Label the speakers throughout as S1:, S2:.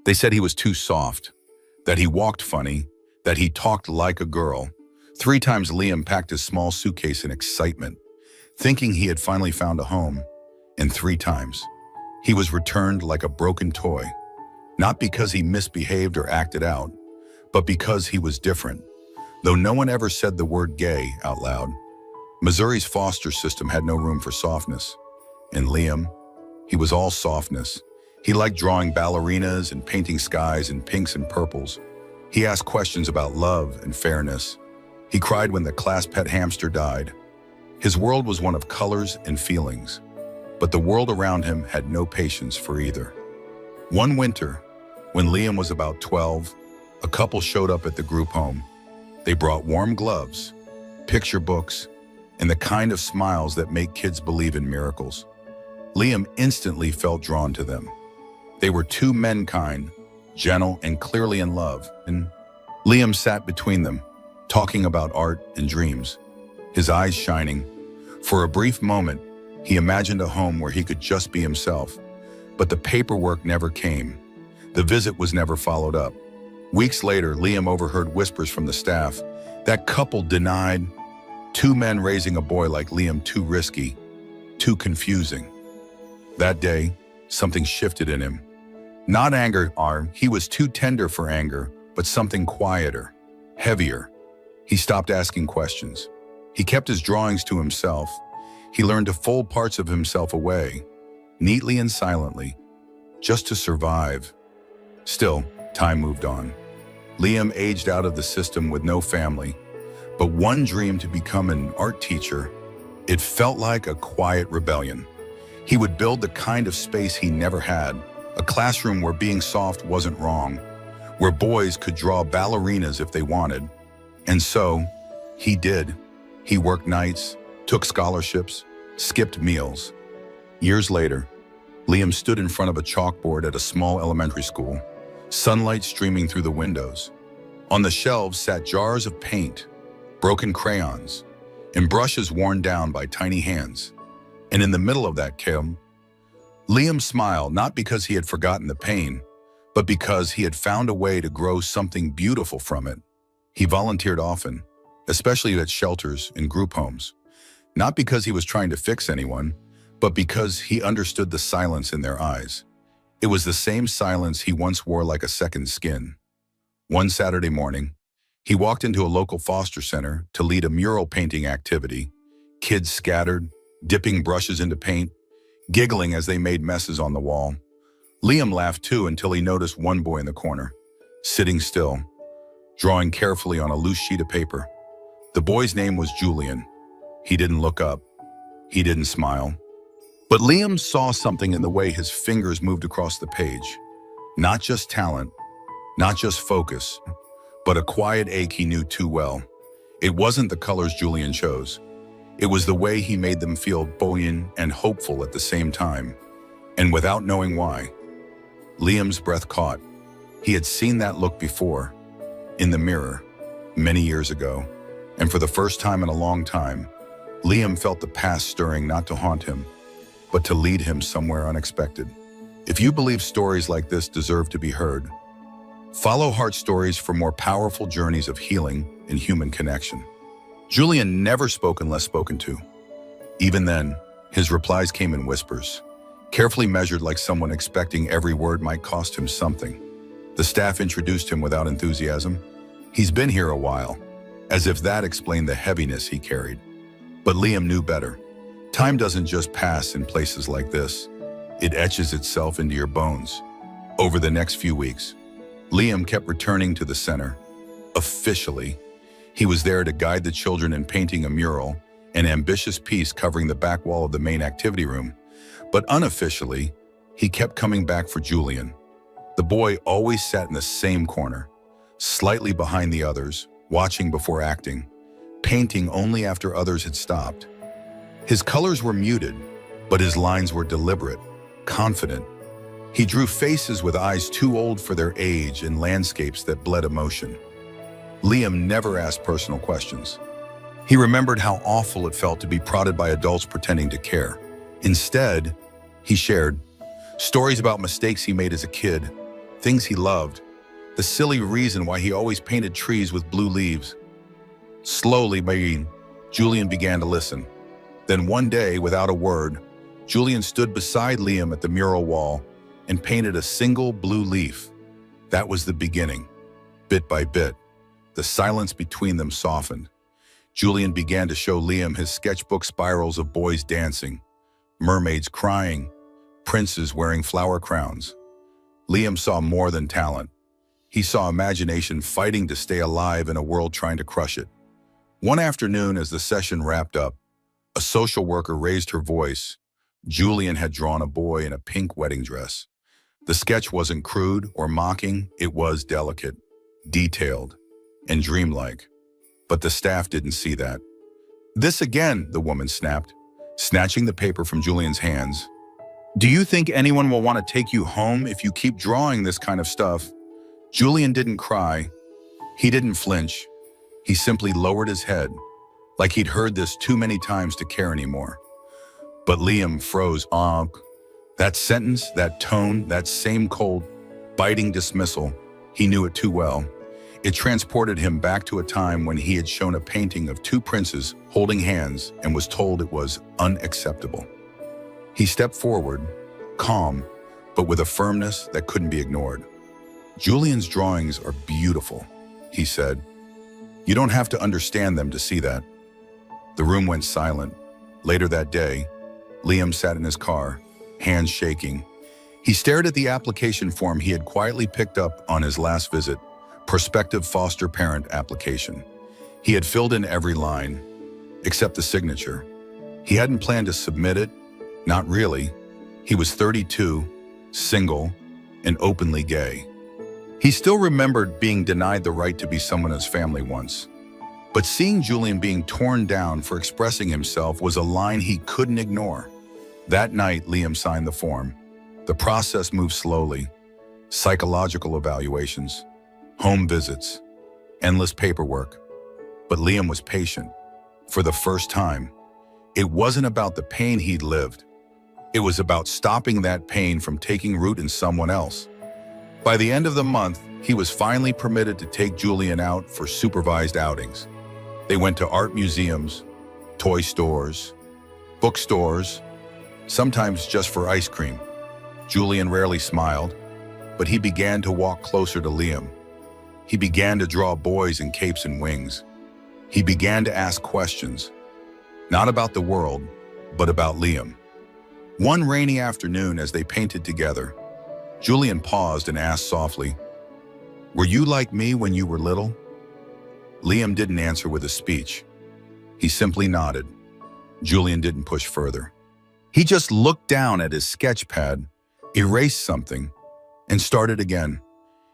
S1: They said he was too soft, that he walked funny, that he talked like a girl. 3 times Liam packed his small suitcase in excitement, thinking he had finally found a home, and 3 times he was returned like a broken toy, not because he misbehaved or acted out, but because he was different. Though no one ever said the word gay out loud, Missouri's foster system had no room for softness. And Liam, he was all softness. He liked drawing ballerinas and painting skies in pinks and purples. He asked questions about love and fairness. He cried when the class pet hamster died. His world was one of colors and feelings, but the world around him had no patience for either. One winter, when Liam was about 12, a couple showed up at the group home. They brought warm gloves, picture books, and the kind of smiles that make kids believe in miracles. Liam instantly felt drawn to them. They were two menkind, gentle and clearly in love, and Liam sat between them, talking about art and dreams, his eyes shining. For a brief moment, he imagined a home where he could just be himself, but the paperwork never came. The visit was never followed up. Weeks later, Liam overheard whispers from the staff. That couple denied. 2 men raising a boy like Liam too risky, too confusing. That day, something shifted in him. Not anger, he was too tender for anger, but something quieter, heavier. He stopped asking questions. He kept his drawings to himself. He learned to fold parts of himself away, neatly and silently, just to survive. Still, time moved on. Liam aged out of the system with no family, but one dream to become an art teacher. It felt like a quiet rebellion. He would build the kind of space he never had, a classroom where being soft wasn't wrong, where boys could draw ballerinas if they wanted. And so, he did. He worked nights, took scholarships, skipped meals. Years later, Liam stood in front of a chalkboard at a small elementary school, sunlight streaming through the windows. On the shelves sat jars of paint, broken crayons, and brushes worn down by tiny hands. And in the middle of that came, Liam smiled, not because he had forgotten the pain, but because he had found a way to grow something beautiful from it. He volunteered often, especially at shelters and group homes, not because he was trying to fix anyone, but because he understood the silence in their eyes. It was the same silence he once wore like a second skin. One Saturday morning, he walked into a local foster center to lead a mural painting activity. Kids scattered, dipping brushes into paint, giggling as they made messes on the wall. Liam laughed too until he noticed one boy in the corner, sitting still, drawing carefully on a loose sheet of paper. The boy's name was Julian. He didn't look up. He didn't smile. But Liam saw something in the way his fingers moved across the page. Not just talent, not just focus, but a quiet ache he knew too well. It wasn't the colors Julian chose. It was the way he made them feel buoyant and hopeful at the same time. And without knowing why, Liam's breath caught. He had seen that look before, in the mirror, many years ago. And for the first time in a long time, Liam felt the past stirring not to haunt him, but to lead him somewhere unexpected. If you believe stories like this deserve to be heard, follow Heart Stories for more powerful journeys of healing and human connection. Julian never spoke unless spoken to. Even then, his replies came in whispers, carefully measured like someone expecting every word might cost him something. The staff introduced him without enthusiasm. He's been here a while, as if that explained the heaviness he carried. But Liam knew better. Time doesn't just pass in places like this. It etches itself into your bones. Over the next few weeks, Liam kept returning to the center. Officially, he was there to guide the children in painting a mural, an ambitious piece covering the back wall of the main activity room. But unofficially, he kept coming back for Julian. The boy always sat in the same corner, slightly behind the others, watching before acting, painting only after others had stopped. His colors were muted, but his lines were deliberate, confident. He drew faces with eyes too old for their age and landscapes that bled emotion. Liam never asked personal questions. He remembered how awful it felt to be prodded by adults pretending to care. Instead, he shared stories about mistakes he made as a kid, things he loved, the silly reason why he always painted trees with blue leaves. Slowly, Julian began to listen. Then one day, without a word, Julian stood beside Liam at the mural wall and painted a single blue leaf. That was the beginning. Bit by bit, the silence between them softened. Julian began to show Liam his sketchbook spirals of boys dancing, mermaids crying, princes wearing flower crowns. Liam saw more than talent. He saw imagination fighting to stay alive in a world trying to crush it. One afternoon, as the session wrapped up, a social worker raised her voice. Julian had drawn a boy in a pink wedding dress. The sketch wasn't crude or mocking, it was delicate, detailed, and dreamlike. But the staff didn't see that. "This again," the woman snapped, snatching the paper from Julian's hands. "Do you think anyone will want to take you home if you keep drawing this kind of stuff?" Julian didn't cry. He didn't flinch. He simply lowered his head, like he'd heard this too many times to care anymore. But Liam froze. That sentence, that tone, that same cold, biting dismissal, he knew it too well. It transported him back to a time when he had shown a painting of two princes holding hands and was told it was unacceptable. He stepped forward, calm, but with a firmness that couldn't be ignored. "Julian's drawings are beautiful," he said. "You don't have to understand them to see that." The room went silent. Later that day, Liam sat in his car, hands shaking. He stared at the application form he had quietly picked up on his last visit, prospective foster parent application. He had filled in every line, except the signature. He hadn't planned to submit it, not really. He was 32, single, and openly gay. He still remembered being denied the right to be someone in his family once. But seeing Julian being torn down for expressing himself was a line he couldn't ignore. That night, Liam signed the form. The process moved slowly. Psychological evaluations, home visits, endless paperwork. But Liam was patient. For the first time, it wasn't about the pain he'd lived. It was about stopping that pain from taking root in someone else. By the end of the month, he was finally permitted to take Julian out for supervised outings. They went to art museums, toy stores, bookstores, sometimes just for ice cream. Julian rarely smiled, but he began to walk closer to Liam. He began to draw boys in capes and wings. He began to ask questions, not about the world, but about Liam. One rainy afternoon, as they painted together, Julian paused and asked softly, "Were you like me when you were little?" Liam didn't answer with a speech. He simply nodded. Julian didn't push further. He just looked down at his sketch pad, erased something, and started again.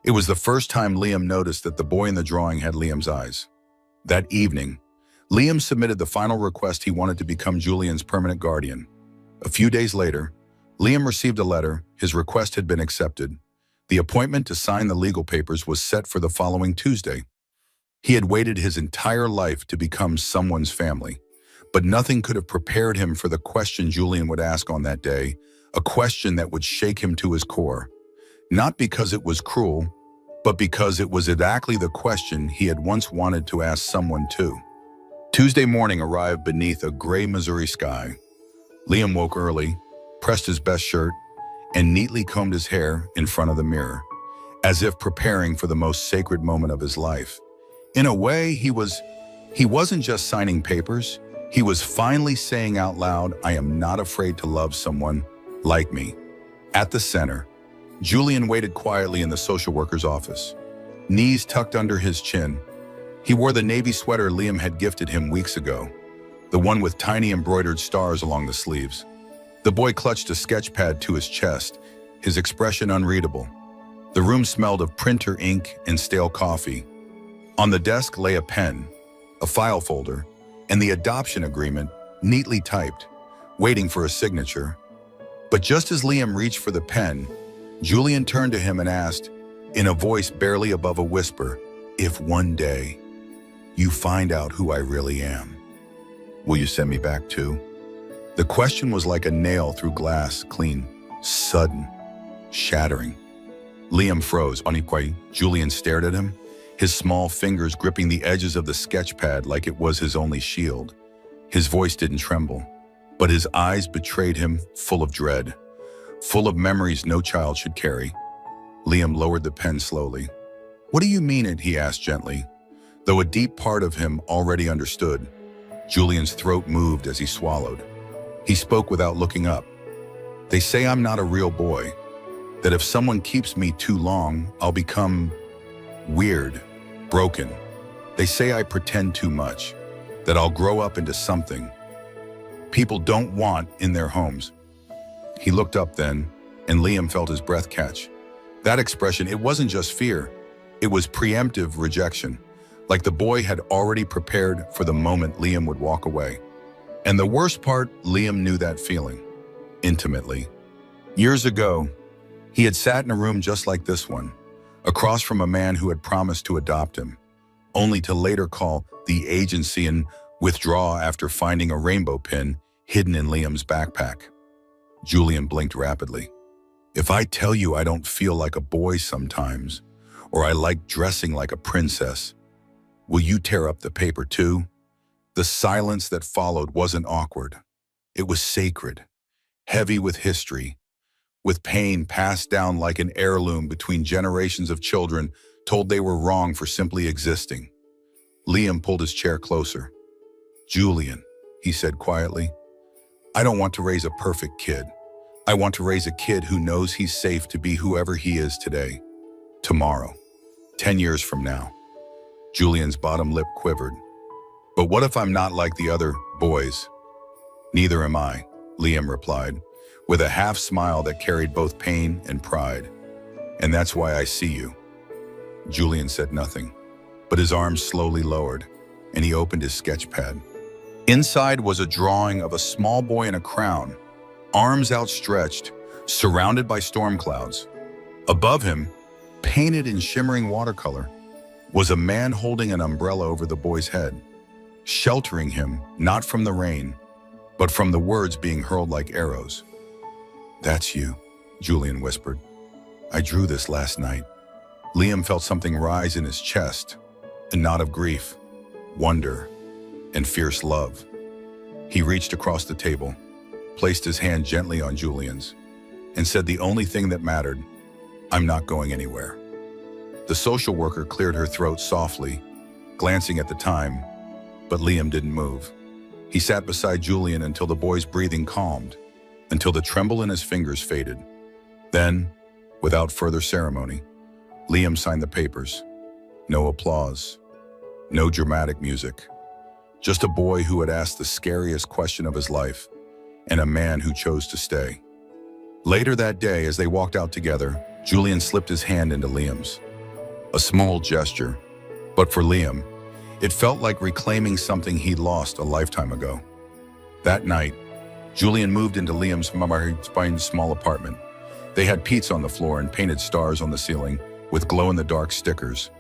S1: It was the first time Liam noticed that the boy in the drawing had Liam's eyes. That evening, Liam submitted the final request. He wanted to become Julian's permanent guardian. A few days later, Liam received a letter. His request had been accepted. The appointment to sign the legal papers was set for the following Tuesday. He had waited his entire life to become someone's family, but nothing could have prepared him for the question Julian would ask on that day, a question that would shake him to his core. Not because it was cruel, but because it was exactly the question he had once wanted to ask someone too. Tuesday morning arrived beneath a gray Missouri sky. Liam woke early, pressed his best shirt, and neatly combed his hair in front of the mirror, as if preparing for the most sacred moment of his life. In a way, he wasn't just signing papers. He was finally saying out loud, "I am not afraid to love someone like me." At the center, Julian waited quietly in the social worker's office, knees tucked under his chin. He wore the navy sweater Liam had gifted him weeks ago, the one with tiny embroidered stars along the sleeves. The boy clutched a sketch pad to his chest, his expression unreadable. The room smelled of printer ink and stale coffee. On the desk lay a pen, a file folder, and the adoption agreement, neatly typed, waiting for a signature. But just as Liam reached for the pen, Julian turned to him and asked, in a voice barely above a whisper, "If one day you find out who I really am, will you send me back too?" The question was like a nail through glass, clean, sudden, shattering. Liam froze. Oniquay. Julian stared at him, his small fingers gripping the edges of the sketch pad like it was his only shield. His voice didn't tremble, but his eyes betrayed him, full of dread, full of memories no child should carry. Liam lowered the pen slowly. "What do you mean it?" he asked gently, though a deep part of him already understood. Julian's throat moved as he swallowed. He spoke without looking up. "They say I'm not a real boy, that if someone keeps me too long, I'll become weird, broken. They say I pretend too much, that I'll grow up into something people don't want in their homes." He looked up then, and Liam felt his breath catch. That expression, it wasn't just fear, it was preemptive rejection, like the boy had already prepared for the moment Liam would walk away. And the worst part, Liam knew that feeling, intimately. Years ago, he had sat in a room just like this one, across from a man who had promised to adopt him, only to later call the agency and withdraw after finding a rainbow pin hidden in Liam's backpack. Julian blinked rapidly. "If I tell you I don't feel like a boy sometimes, or I like dressing like a princess, will you tear up the paper too?" The silence that followed wasn't awkward. It was sacred, heavy with history, with pain passed down like an heirloom between generations of children told they were wrong for simply existing. Liam pulled his chair closer. "Julian," he said quietly, "I don't want to raise a perfect kid. I want to raise a kid who knows he's safe to be whoever he is today, tomorrow, 10 years from now." Julian's bottom lip quivered. "But what if I'm not like the other boys?" "Neither am I," Liam replied, with a half smile that carried both pain and pride. "And that's why I see you." Julian said nothing, but his arms slowly lowered, and he opened his sketch pad. Inside was a drawing of a small boy in a crown, arms outstretched, surrounded by storm clouds. Above him, painted in shimmering watercolor, was a man holding an umbrella over the boy's head, sheltering him not from the rain, but from the words being hurled like arrows. "That's you," Julian whispered. "I drew this last night." Liam felt something rise in his chest, a knot of grief, wonder, and fierce love. He reached across the table, placed his hand gently on Julian's, and said the only thing that mattered, "I'm not going anywhere." The social worker cleared her throat softly, glancing at the time, but Liam didn't move. He sat beside Julian until the boy's breathing calmed, until the tremble in his fingers faded. Then, without further ceremony, Liam signed the papers. No applause, no dramatic music. Just a boy who had asked the scariest question of his life, and a man who chose to stay. Later that day, as they walked out together, Julian slipped his hand into Liam's. A small gesture, but for Liam, it felt like reclaiming something he'd lost a lifetime ago. That night, Julian moved into Liam's small apartment. They had pizza on the floor and painted stars on the ceiling with glow-in-the-dark stickers.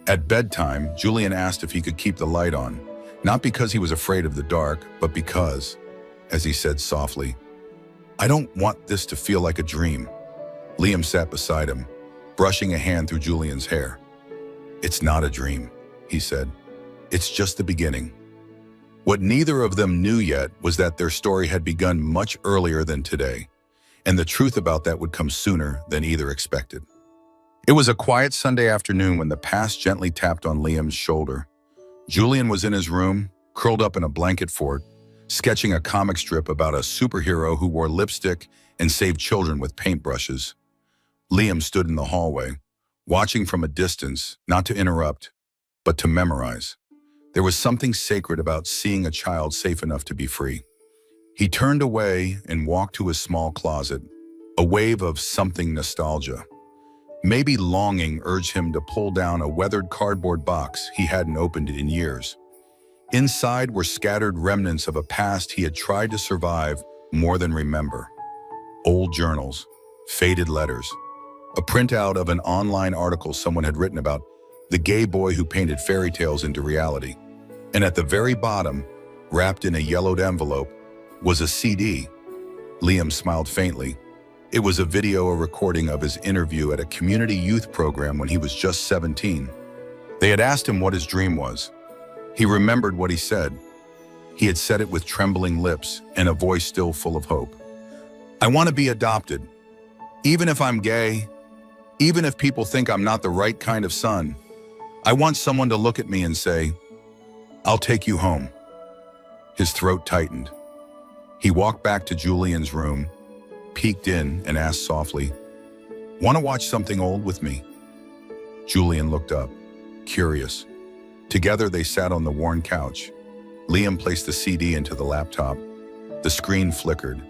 S1: At bedtime, Julian asked if he could keep the light on, not because he was afraid of the dark, but because, as he said softly, "I don't want this to feel like a dream." Liam sat beside him, brushing a hand through Julian's hair. "It's not a dream," he said. "It's just the beginning." What neither of them knew yet was that their story had begun much earlier than today, and the truth about that would come sooner than either expected. It was a quiet Sunday afternoon when the past gently tapped on Liam's shoulder. Julian was in his room, curled up in a blanket fort, sketching a comic strip about a superhero who wore lipstick and saved children with paintbrushes. Liam stood in the hallway, watching from a distance, not to interrupt, but to memorize. There was something sacred about seeing a child safe enough to be free. He turned away and walked to his small closet, a wave of something nostalgia. Maybe longing urged him to pull down a weathered cardboard box he hadn't opened in years. Inside were scattered remnants of a past he had tried to survive more than remember. Old journals, faded letters, a printout of an online article someone had written about the gay boy who painted fairy tales into reality. And at the very bottom, wrapped in a yellowed envelope, was a CD. Liam smiled faintly. It was a video, a recording of his interview at a community youth program when he was just 17. They had asked him what his dream was. He remembered what he said. He had said it with trembling lips and a voice still full of hope. "I want to be adopted. Even if I'm gay, even if people think I'm not the right kind of son, I want someone to look at me and say, 'I'll take you home.'" His throat tightened. He walked back to Julian's room, peeked in and asked softly, "Want to watch something old with me?" Julian looked up, curious. Together they sat on the worn couch. Liam placed the CD into the laptop. The screen flickered,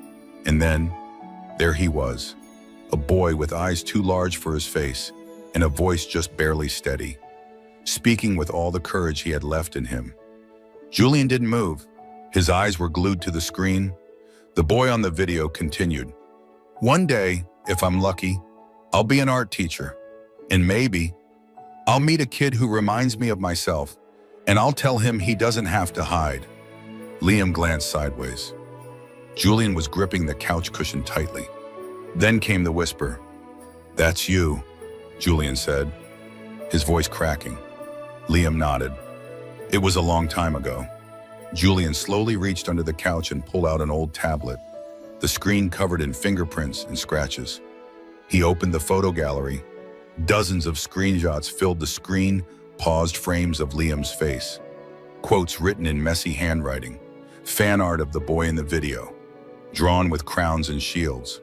S1: and then, there he was, a boy with eyes too large for his face and a voice just barely steady, speaking with all the courage he had left in him. Julian didn't move. His eyes were glued to the screen. The boy on the video continued, "One day, if I'm lucky, I'll be an art teacher, and maybe I'll meet a kid who reminds me of myself, and I'll tell him he doesn't have to hide." Liam glanced sideways. Julian was gripping the couch cushion tightly. Then came the whisper. "That's you," Julian said, his voice cracking. Liam nodded. It was a long time ago. Julian slowly reached under the couch and pulled out an old tablet, the screen covered in fingerprints and scratches. He opened the photo gallery. Dozens of screenshots filled the screen, paused frames of Liam's face, quotes written in messy handwriting, fan art of the boy in the video, drawn with crowns and shields.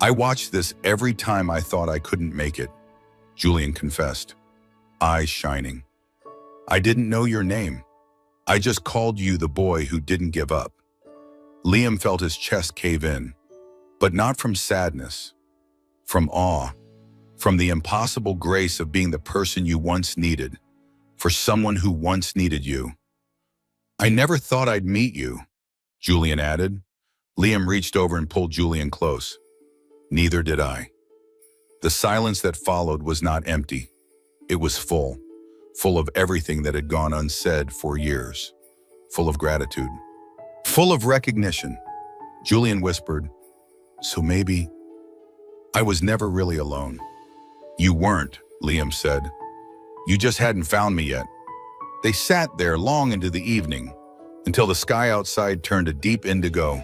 S1: "I watched this every time I thought I couldn't make it," Julian confessed, eyes shining. "I didn't know your name. I just called you the boy who didn't give up." Liam felt his chest cave in, but not from sadness, from awe. From the impossible grace of being the person you once needed, for someone who once needed you. "I never thought I'd meet you," Julian added. Liam reached over and pulled Julian close. "Neither did I." The silence that followed was not empty. It was full of everything that had gone unsaid for years, full of gratitude, full of recognition. Julian whispered, "So maybe I was never really alone." "You weren't," Liam said. "You just hadn't found me yet." They sat there long into the evening, until the sky outside turned a deep indigo.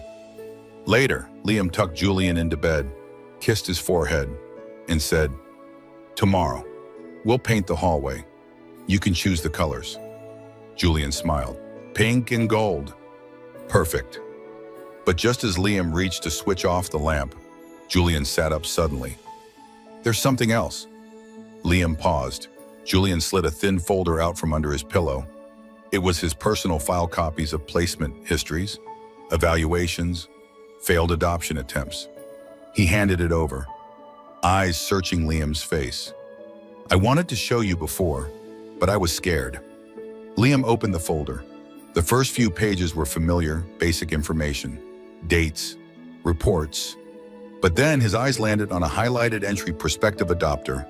S1: Later, Liam tucked Julian into bed, kissed his forehead, and said, "Tomorrow, we'll paint the hallway. You can choose the colors." Julian smiled. "Pink and gold." "Perfect." But just as Liam reached to switch off the lamp, Julian sat up suddenly. "There's something else." Liam paused. Julian slid a thin folder out from under his pillow. It was his personal file copies of placement histories, evaluations, failed adoption attempts. He handed it over, eyes searching Liam's face. "I wanted to show you before, but I was scared." Liam opened the folder. The first few pages were familiar, basic information, dates, reports. But then his eyes landed on a highlighted entry: prospective adopter,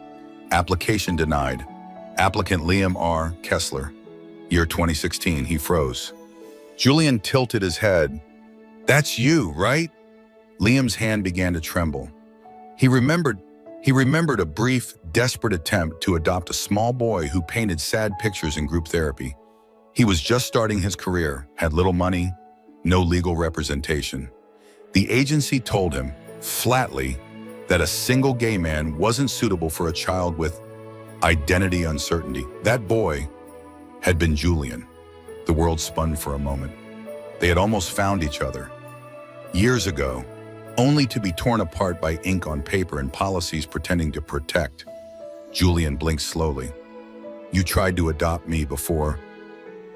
S1: application denied, applicant Liam R. Kessler, year 2016. He froze. Julian tilted his head. "That's you, right?" Liam's hand began to tremble. He remembered a brief, desperate attempt to adopt a small boy who painted sad pictures in group therapy. He was just starting his career, had little money, no legal representation. The agency told him, flatly, that a single gay man wasn't suitable for a child with identity uncertainty. That boy had been Julian. The world spun for a moment. They had almost found each other. Years ago, only to be torn apart by ink on paper and policies pretending to protect. Julian blinked slowly. "You tried to adopt me before.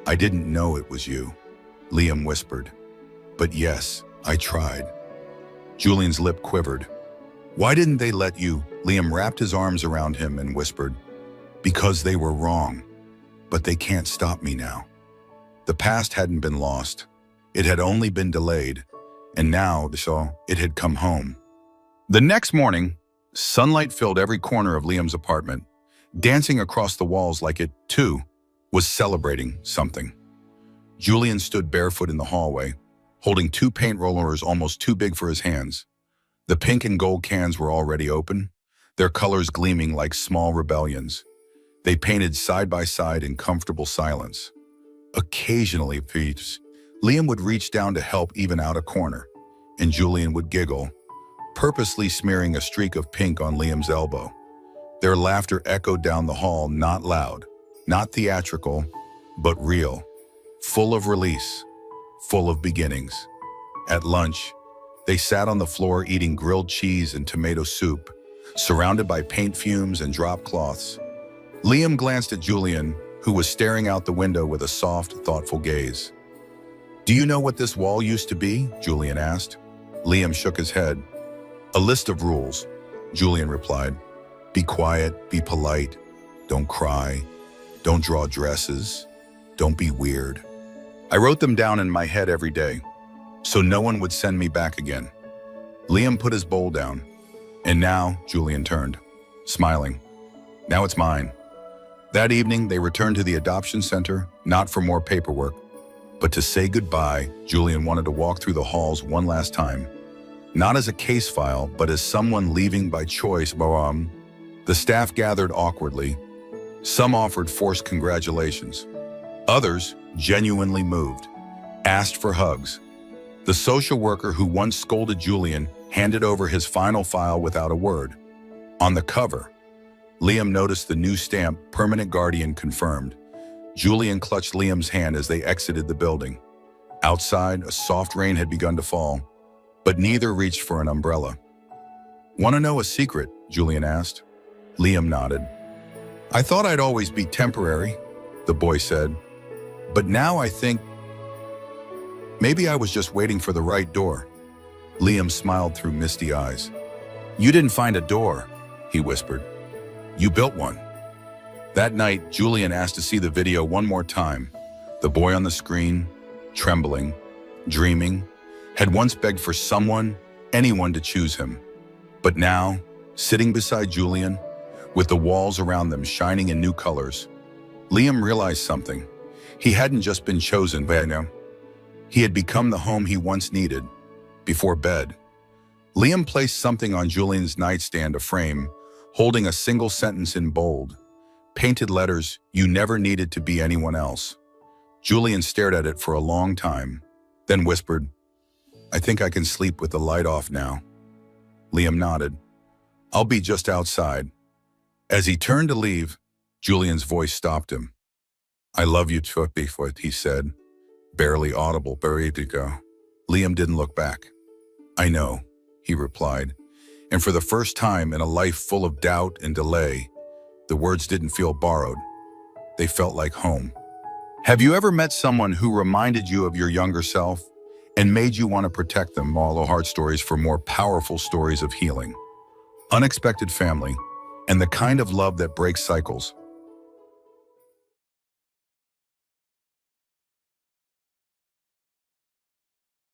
S1: I didn't know it was you," Liam whispered. "But yes, I tried." Julian's lip quivered. "Why didn't they let you?" Liam wrapped his arms around him and whispered, "Because they were wrong. But they can't stop me now." The past hadn't been lost. It had only been delayed. And now, it had come home. The next morning, sunlight filled every corner of Liam's apartment, dancing across the walls like it, too, was celebrating something. Julian stood barefoot in the hallway, holding two paint rollers almost too big for his hands. The pink and gold cans were already open, their colors gleaming like small rebellions. They painted side by side in comfortable silence. Occasionally, Liam would reach down to help even out a corner, and Julian would giggle, purposely smearing a streak of pink on Liam's elbow. Their laughter echoed down the hall, not loud, not theatrical, but real, full of release, full of beginnings. At lunch, they sat on the floor eating grilled cheese and tomato soup, surrounded by paint fumes and drop cloths. Liam glanced at Julian, who was staring out the window with a soft, thoughtful gaze. "Do you know what this wall used to be?" Julian asked. Liam shook his head. "A list of rules," Julian replied. "Be quiet, be polite, don't cry, don't draw dresses, don't be weird. I wrote them down in my head every day, so no one would send me back again." Liam put his bowl down. "And now," Julian turned, smiling, "now it's mine." That evening, they returned to the adoption center, not for more paperwork, but to say goodbye. Julian wanted to walk through the halls one last time, not as a case file, but as someone leaving by choice. The staff gathered awkwardly. Some offered forced congratulations. Others, genuinely moved, asked for hugs. The social worker who once scolded Julian handed over his final file without a word. On the cover, Liam noticed the new stamp, "Permanent Guardian Confirmed." Julian clutched Liam's hand as they exited the building. Outside, a soft rain had begun to fall, but neither reached for an umbrella. "Want to know a secret?" Julian asked. Liam nodded. "I thought I'd always be temporary," the boy said. "But now I think maybe I was just waiting for the right door." Liam smiled through misty eyes. "You didn't find a door," he whispered. "You built one." That night, Julian asked to see the video one more time. The boy on the screen, trembling, dreaming, had once begged for someone, anyone, to choose him. But now, sitting beside Julian, with the walls around them shining in new colors, Liam realized something. He hadn't just been chosen by him. He had become the home he once needed, before bed. Liam placed something on Julian's nightstand, a frame, holding a single sentence in bold, painted letters, "You never needed to be anyone else." Julian stared at it for a long time, then whispered, "I think I can sleep with the light off now." Liam nodded. "I'll be just outside." As he turned to leave, Julian's voice stopped him. "I love you too," he said, barely audible. Liam didn't look back. "I know," he replied, and for the first time in a life full of doubt and delay, the words didn't feel borrowed. They felt like home. Have you ever met someone who reminded you of your younger self and made you want to protect them? Follow Heart Stories for more powerful stories of healing, unexpected family, and the kind of love that breaks cycles.